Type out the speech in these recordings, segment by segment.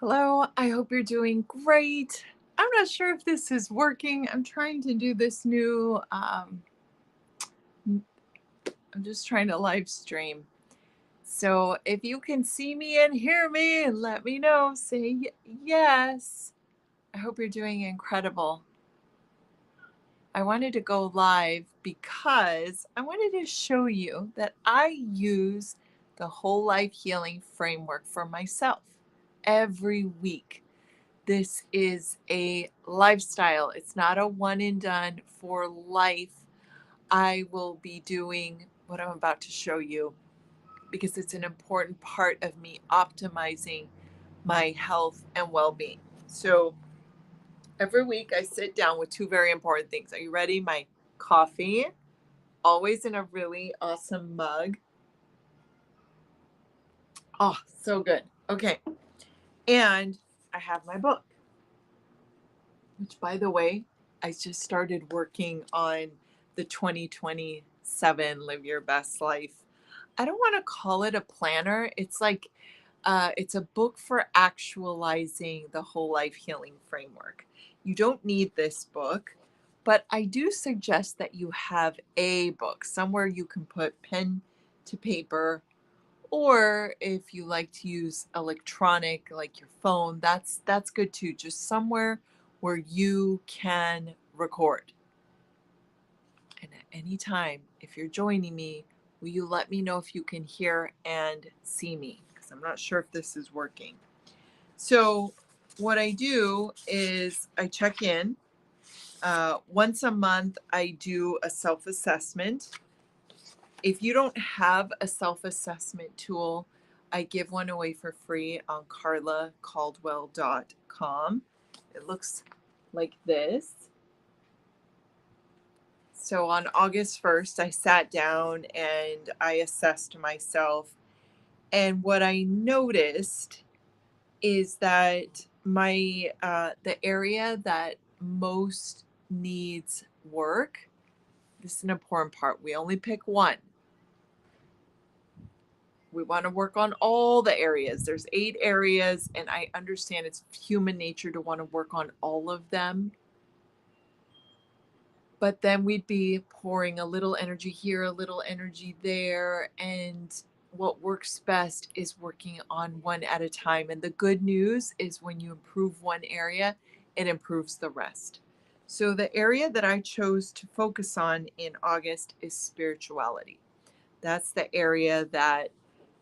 Hello, I hope you're doing great. I'm not sure if this is working. I'm trying to do this new, I'm just trying to live stream. So if you can see me and hear me, let me know. Say yes. I hope you're doing incredible. I wanted to go live because I wanted to show you that I use the whole life healing framework for myself every week. This is a lifestyle. It's not a one and done for life. I will be doing what I'm about to show you because it's an important part of me optimizing my health and well being. So, every week I sit down with two very important things. Are you ready? My coffee, always in a really awesome mug. Oh, so good. Okay. And I have my book, which, by the way, I just started working on the 2027 Live Your Best Life. I don't want to call it a planner. It's a book for actualizing the whole life healing framework. You don't need this book, but I do suggest that you have a book somewhere you can put pen to paper, or if you like to use electronic like your phone, that's good too. Just somewhere where you can record. And at any time, if you're joining me, will you let me know if you can hear and see me? Because I'm not sure if this is working. So, what I do is I check in. Once a month, I do a self assessment. If you don't have a self assessment tool, I give one away for free on carlacaldwell.com. It looks like this. So on August 1st, I sat down and I assessed myself. And what I noticed is that the area that most needs work, this is an important part. We only pick one. We want to work on all the areas. There's 8 areas, and I understand it's human nature to want to work on all of them. But then we'd be pouring a little energy here, a little energy there. And what works best is working on one at a time. And the good news is when you improve one area, it improves the rest. So the area that I chose to focus on in August is spirituality. That's the area that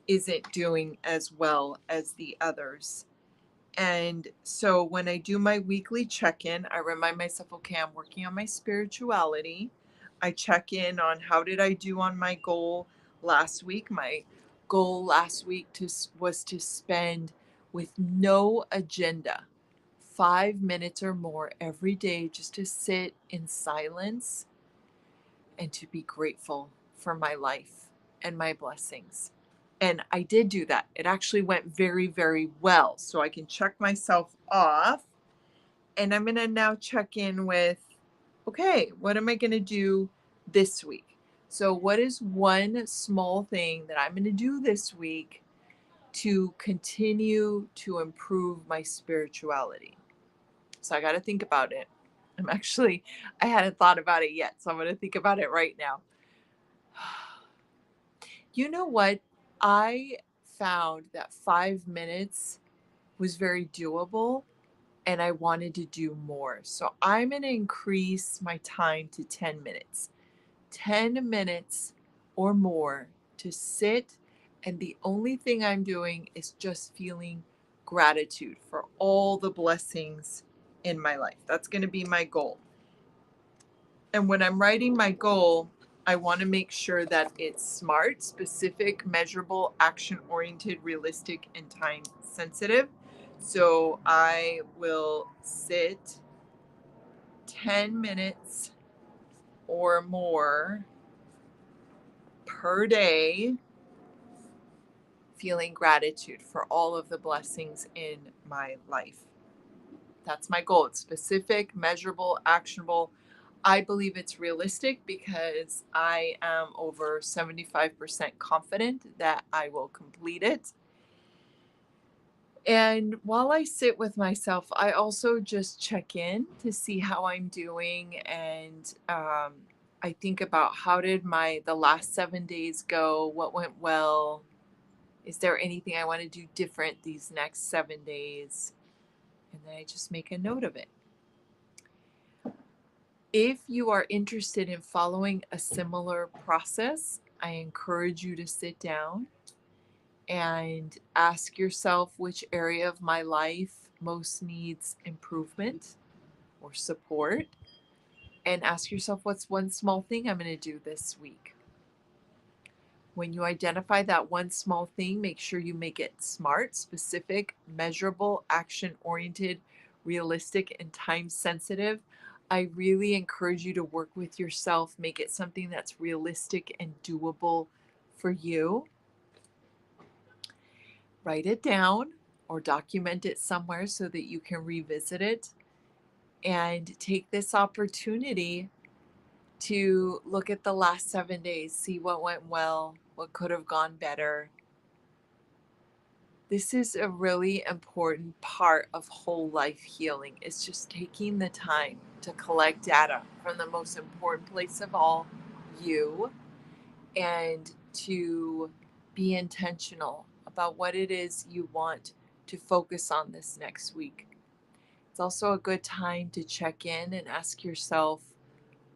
isn't doing as well as the others. And so when I do my weekly check in, I remind myself, okay, I'm working on my spirituality. I check in on how did I do on my goal last week. My goal last week was to spend with no agenda 5 minutes or more every day just to sit in silence and to be grateful for my life and my blessings. And I did do that. It actually went very, very well. So I can check myself off. And I'm going to now check in with, okay, what am I going to do this week? So, what is one small thing that I'm going to do this week to continue to improve my spirituality? So, I got to think about it. I hadn't thought about it yet. So, I'm going to think about it right now. You know what? I found that 5 minutes was very doable and I wanted to do more. So I'm going to increase my time to 10 minutes. 10 minutes or more to sit. And the only thing I'm doing is just feeling gratitude for all the blessings in my life. That's going to be my goal. And when I'm writing my goal, I want to make sure that it's smart, specific, measurable, action oriented, realistic, and time sensitive. So I will sit 10 minutes or more per day, feeling gratitude for all of the blessings in my life. That's my goal. It's specific, measurable, actionable. I believe it's realistic because I am over 75% confident that I will complete it. And while I sit with myself, I also just check in to see how I'm doing. And I think about how did the last 7 days go? What went well? Is there anything I want to do different these next 7 days? And then I just make a note of it. If you are interested in following a similar process, I encourage you to sit down and ask yourself which area of my life most needs improvement or support, and ask yourself what's one small thing I'm going to do this week. When you identify that one small thing, make sure you make it smart, specific, measurable, action oriented, realistic, and time sensitive. I really encourage you to work with yourself, make it something that's realistic and doable for you. Write it down or document it somewhere so that you can revisit it, and take this opportunity to look at the last 7 days, see what went well, what could have gone better. This is a really important part of whole life healing. It's just taking the time to collect data from the most important place of all, you, and to be intentional about what it is you want to focus on this next week. It's also a good time to check in and ask yourself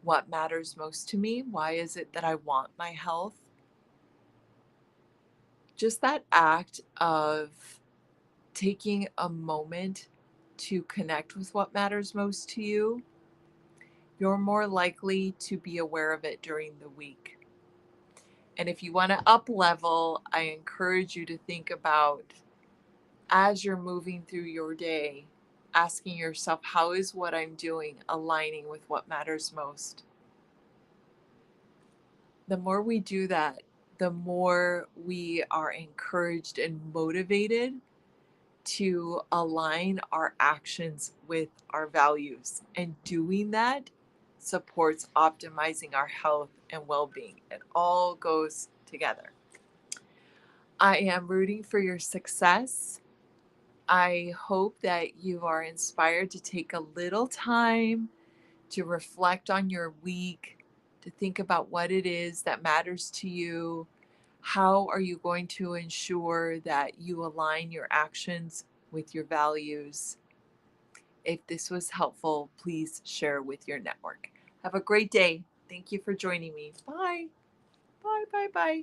what matters most to me. Why is it that I want my health? Just that act of taking a moment to connect with what matters most to you, you're more likely to be aware of it during the week. And if you want to up level, I encourage you to think about, as you're moving through your day, asking yourself, how is what I'm doing aligning with what matters most? The more we do that, the more we are encouraged and motivated to align our actions with our values. And doing that supports optimizing our health and well being. It all goes together. I am rooting for your success. I hope that you are inspired to take a little time to reflect on your week, to think about what it is that matters to you. How are you going to ensure that you align your actions with your values? If this was helpful, please share with your network. Have a great day. Thank you for joining me. Bye. Bye, bye, bye.